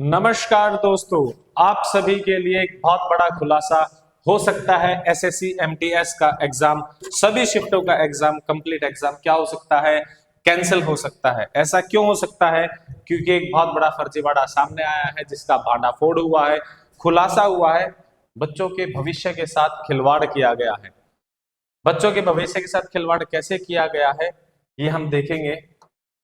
नमस्कार दोस्तों, आप सभी के लिए एक बहुत बड़ा खुलासा हो सकता है। एसएससी एमटीएस का एग्जाम, सभी शिफ्टों का एग्जाम, कंप्लीट एग्जाम क्या हो सकता है? कैंसिल हो सकता है। ऐसा क्यों हो सकता है? क्योंकि एक बहुत बड़ा फर्जीवाड़ा सामने आया है जिसका भांडाफोड़ हुआ है, खुलासा हुआ है। बच्चों के भविष्य के साथ खिलवाड़ किया गया है। बच्चों के भविष्य के साथ खिलवाड़ कैसे किया गया है, ये हम देखेंगे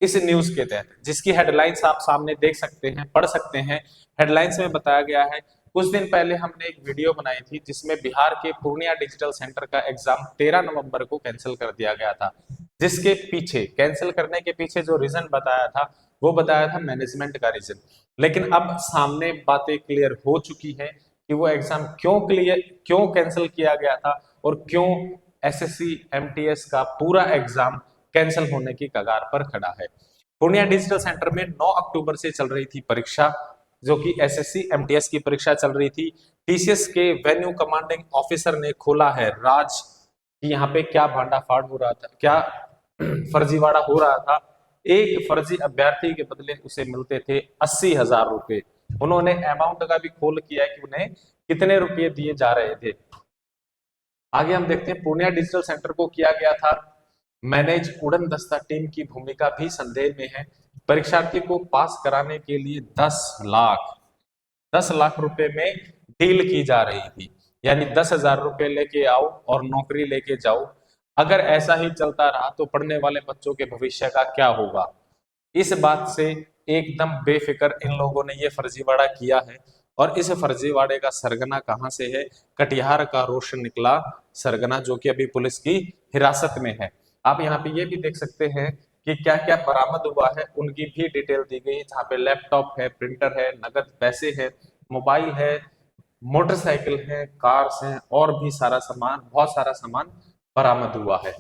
इस न्यूज के तहत, जिसकी हेडलाइंस आप सामने देख सकते हैं, पढ़ सकते हैं। हेडलाइंस में बताया गया है, कुछ दिन पहले हमने एक वीडियो बनाई थी जिसमें बिहार के पूर्णिया डिजिटल सेंटर का एग्जाम 13 नवंबर को कैंसिल कर दिया गया था। जिसके पीछे, कैंसिल करने के पीछे जो रीजन बताया था, वो बताया था मैनेजमेंट का रीजन। लेकिन अब सामने बातें क्लियर हो चुकी है कि वो एग्जाम क्यों कैंसिल किया गया था और क्यों एसएससी एमटीएस का पूरा एग्जाम कैंसिल होने की कगार पर खड़ा है। पूर्णिया डिजिटल सेंटर में 9 अक्टूबर से चल रही थी परीक्षा, जो कि एसएससी एमटीएस की परीक्षा चल रही थी। टीसीएस के वेन्यू कमांडिंग ऑफिसर ने खोला है राज कि यहाँ पे क्या भांडाफाड़ हो रहा था, क्या फर्जीवाड़ा हो रहा था। एक फर्जी अभ्यर्थी के बदले उसे मिलते थे 80,000 रुपए। उन्होंने अमाउंट का भी खोल किया है कि उन्हें कितने रुपए दिए जा रहे थे। आगे हम देखते हैं, पूर्णिया डिजिटल सेंटर को किया गया था मैनेज। उड़न दस्ता टीम की भूमिका भी संदेह में है। परीक्षार्थी को पास कराने के लिए 10 लाख रुपए में डील की जा रही थी, यानी 10,000 रुपए लेके आओ और नौकरी लेके जाओ। अगर ऐसा ही चलता रहा तो पढ़ने वाले बच्चों के भविष्य का क्या होगा? इस बात से एकदम बेफिक्र इन लोगों ने ये फर्जीवाड़ा किया है। और इस फर्जीवाड़े का सरगना कहां से है? कटिहार का रोशन निकला सरगना, जो कि अभी पुलिस की हिरासत में है। आप यहाँ पे ये भी देख सकते हैं कि क्या क्या बरामद हुआ है, उनकी भी डिटेल दी गई है, जहाँ पे लैपटॉप है, प्रिंटर है, नगद पैसे है, मोबाइल है, मोटरसाइकिल है, कार्स हैं और भी सारा सामान, बहुत सारा सामान बरामद हुआ है।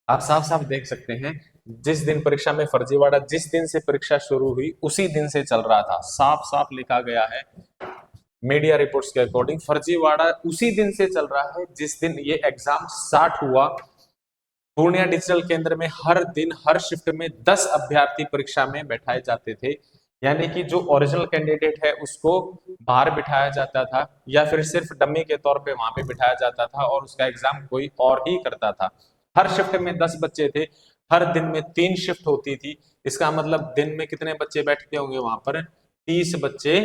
आप साफ साफ देख सकते हैं, जिस दिन परीक्षा में फर्जीवाड़ा, जिस दिन से परीक्षा शुरू हुई उसी दिन से चल रहा था। साफ साफ लिखा गया है मीडिया रिपोर्ट्स के अकॉर्डिंग, फर्जीवाड़ा उसी दिन से चल रहा है जिस दिन ये एग्जाम स्टार्ट हुआ। पूर्णिया डिजिटल केंद्र में हर दिन हर शिफ्ट में 10 अभ्यर्थी परीक्षा में बैठाए जाते थे, यानी कि जो ओरिजिनल कैंडिडेट है उसको बाहर बिठाया जाता था या फिर सिर्फ डमी के तौर पे वहां पे बिठाया जाता था और उसका एग्जाम कोई और ही करता था। हर शिफ्ट में 10 बच्चे थे, हर दिन में 3 शिफ्ट होती थी। इसका मतलब दिन में कितने बच्चे बैठते होंगे वहां पर? 30 बच्चे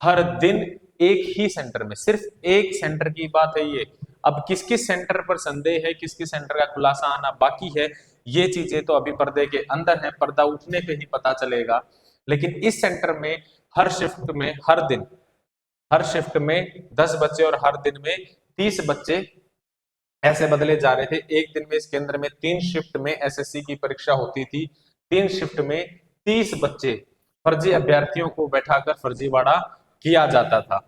हर दिन, एक ही सेंटर में। सिर्फ एक सेंटर की बात है ये। अब किस किस सेंटर पर संदेह है, किस किस सेंटर का खुलासा आना बाकी है, ये चीजें तो अभी पर्दे के अंदर है, पर्दा उठने पे ही पता चलेगा। लेकिन इस सेंटर में हर शिफ्ट में, हर शिफ्ट में 10 बच्चे और हर दिन में 30 बच्चे ऐसे बदले जा रहे थे। एक दिन में इस केंद्र में 3 शिफ्ट में एसएससी की परीक्षा होती थी। 3 शिफ्ट में 30 बच्चे फर्जी अभ्यर्थियों को बैठाकर फर्जीवाड़ा किया जाता था।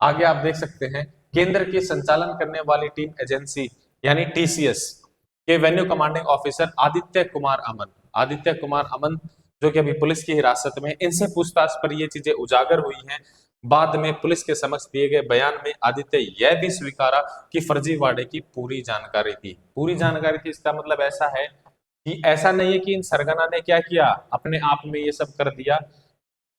आगे आप देख सकते हैं, केंद्र के संचालन करने वाली टीम एजेंसी यानी टीसीएस के venue commanding officer Aditya Kumar Aman, जो कि अभी पुलिस की हिरासत में, इनसे पूछताछ पर ये चीजें उजागर हुई हैं। बाद में पुलिस के समक्ष दिए गए बयान में आदित्य यह भी स्वीकारा कि फर्जीवाड़े की पूरी जानकारी थी। पूरी जानकारी थी, इसका मतलब ऐसा है कि ऐसा नहीं है कि इन सरगना ने क्या किया, अपने आप में ये सब कर दिया।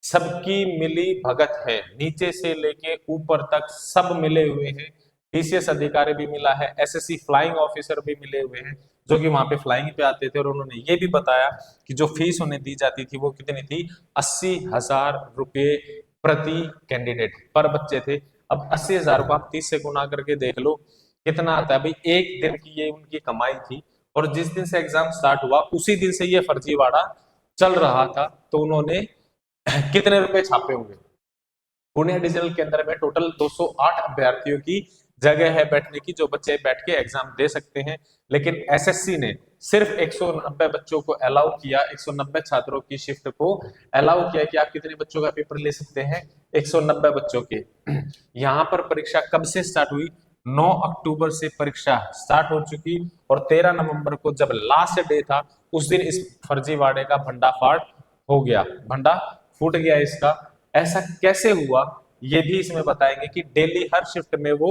सबकी मिली भगत है, नीचे से लेके ऊपर तक सब मिले हुए हैं। टीसीएस अधिकारी भी मिला है, एसएससी फ्लाइंग ऑफिसर भी मिले हुए हैं, जो कि वहां पे फ्लाइंग पे आते थे। और उन्होंने ये भी बताया कि जो फीस उन्हें दी जाती थी वो कितनी थी? 80,000 रुपये प्रति कैंडिडेट, पर बच्चे थे। अब 80,000 को आप 30 से गुना करके देख लो कितना आता है भाई। एक दिन की ये उनकी कमाई थी। और जिस दिन से एग्जाम स्टार्ट हुआ उसी दिन से ये फर्जीवाड़ा चल रहा था। तो उन्होंने कितने रुपए छापे होंगे? पुणे डिजिटल केंद्र में टोटल 208 अभ्यर्थियों की जगह है बैठने की, जो बच्चे बैठ के एग्जाम दे सकते हैं। लेकिन एसएससी ने सिर्फ 190 बच्चों को अलाउ किया, 190 छात्रों की शिफ्ट को अलाउ किया कि आप कितने बच्चों का पेपर ले सकते हैं? 190 बच्चों के। यहाँ पर परीक्षा कब से स्टार्ट हुई? 9 अक्टूबर से परीक्षा स्टार्ट हो चुकी और 13 नवंबर को जब लास्ट डे था उस दिन इस फर्जीवाड़े का भंडाफाड़ हो गया, भंडा फूट गया इसका। ऐसा कैसे हुआ ये भी इसमें बताएंगे कि डेली हर शिफ्ट में वो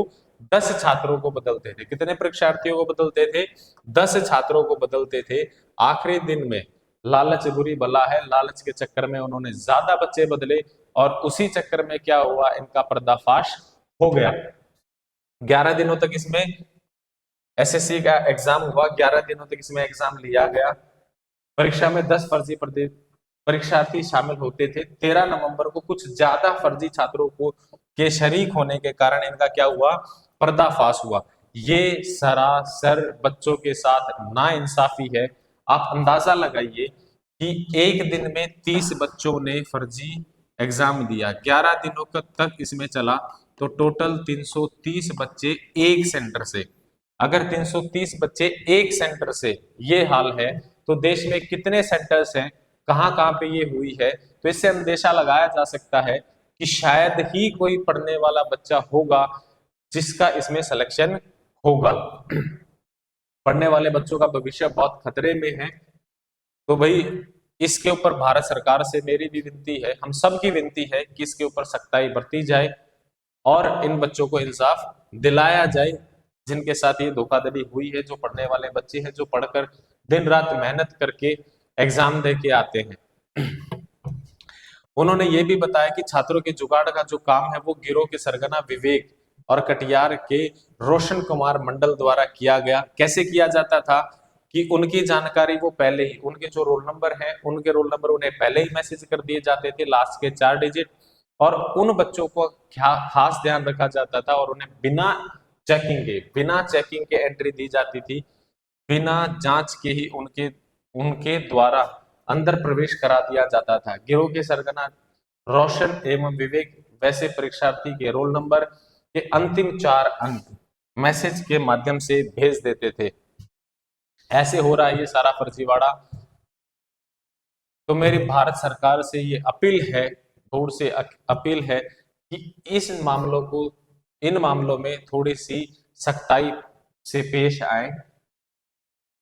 10 छात्रों को बदलते थे। कितने परीक्षार्थियों को बदलते थे? 10 छात्रों को बदलते थे। आखिरी दिन में लालच बुरी बला है, लालच के चक्कर में उन्होंने ज्यादा बच्चे बदले, और उसी चक्कर में क्या हुआ, इनका पर्दाफाश हो गया। 11 दिनों तक इसमें एसएससी का एग्जाम हुआ, 11 दिनों तक इसमें एग्जाम लिया गया। परीक्षा में 10 फर्जी परीक्षार्थी शामिल होते थे। 13 नवंबर को कुछ ज्यादा फर्जी छात्रों को के शरीक होने के कारण इनका क्या हुआ, पर्दाफाश हुआ। ये सरासर बच्चों के साथ नाइंसाफी है। आप अंदाजा लगाइए कि एक दिन में 30 बच्चों ने फर्जी एग्जाम दिया, 11 दिनों तक इसमें चला, तो टोटल 330 बच्चे एक सेंटर से। अगर 330 बच्चे एक सेंटर से ये हाल है, तो देश में कितने सेंटर्स हैं, कहां कहां पे ये हुई है। तो इससे अंदेशा लगाया जा सकता है कि शायद ही कोई पढ़ने वाला बच्चा होगा जिसका इसमें सिलेक्शन होगा। पढ़ने वाले बच्चों का भविष्य बहुत खतरे में है। तो भाई इसके ऊपर भारत सरकार से मेरी भी विनती है, हम सब की विनती है कि इसके ऊपर सख्ताई बरती जाए और इन बच्चों को इंसाफ दिलाया जाए जिनके साथ ये धोखाधड़ी हुई है, जो पढ़ने वाले बच्चे हैं, जो पढ़कर दिन रात मेहनत करके एग्जाम दे के आते हैं। उन्होंने ये भी बताया कि छात्रों के जुगाड़ का जो काम है वो गिरोह के सरगना विवेक और कटिहार के रोशन कुमार मंडल द्वारा किया गया। कैसे किया जाता था कि उनकी जानकारी वो पहले ही, उनके जो रोल नंबर हैं, उनके रोल नंबर उन्हें पहले ही मैसेज कर दिए जाते थे, लास्ट के 4 डिजिट, और उन बच्चों को खास ध्यान रखा जाता था और उन्हें बिना चेकिंग के एंट्री दी जाती थी। बिना जांच के ही उनके उनके द्वारा अंदर प्रवेश करा दिया जाता था। गिरोह के सरगना रोशन एवं विवेक वैसे परीक्षार्थी के रोल नंबर के अंतिम 4 अंक मैसेज के माध्यम से भेज देते थे। ऐसे हो रहा है ये सारा फर्जीवाड़ा। तो मेरी भारत सरकार से ये अपील है, दूर से अपील है कि इन मामलों में थोड़ी सी सख्ताई से पेश आए।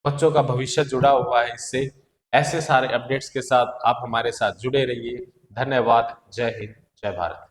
बच्चों का भविष्य जुड़ा हुआ है इससे। ऐसे सारे अपडेट्स के साथ आप हमारे साथ जुड़े रहिए। धन्यवाद। जय हिंद, जय भारत।